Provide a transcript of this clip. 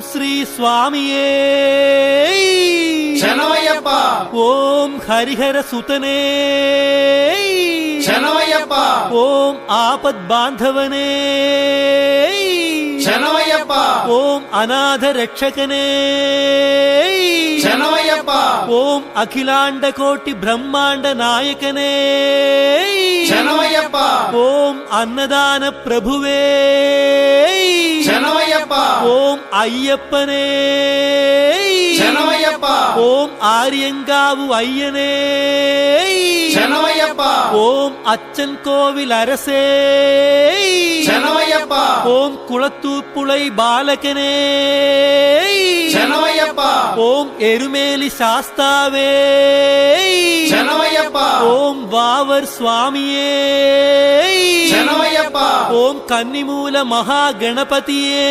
ஸ்ரீ சுவாமியே சரணமையப்பா. ஓம் ஹரிஹர சுதனே சரணமையப்பா. ஓம் ஆபத் பாந்தவனே சரணமையப்பா. ஓம் அநாத ரட்சகனே சரணமையப்பா. ஓம் அகிலாண்ட கோட்டி பிரம்மாண்ட நாயகனே சரணமையப்பா. ஓம் அன்னதான பிரபுவே சரணமையப்பா. ஓம் ஐயப்பனே சரணமையப்பா. ஓம் ஆரியங்காவு ஐயனே சரணமையப்பா. ஓம் அச்சன் கோவில் அரசே சரணமையப்பா. ஓம் குளத்தூப்புளை பாலகனே சரணமையப்பா. ஓம் எருமேலி சாஸ்தாவே சரணமையப்பா. ஓம் வாவர் சுவாமியே சரணமையப்பா. ஓம் கன்னிமூல மகா கணபதியே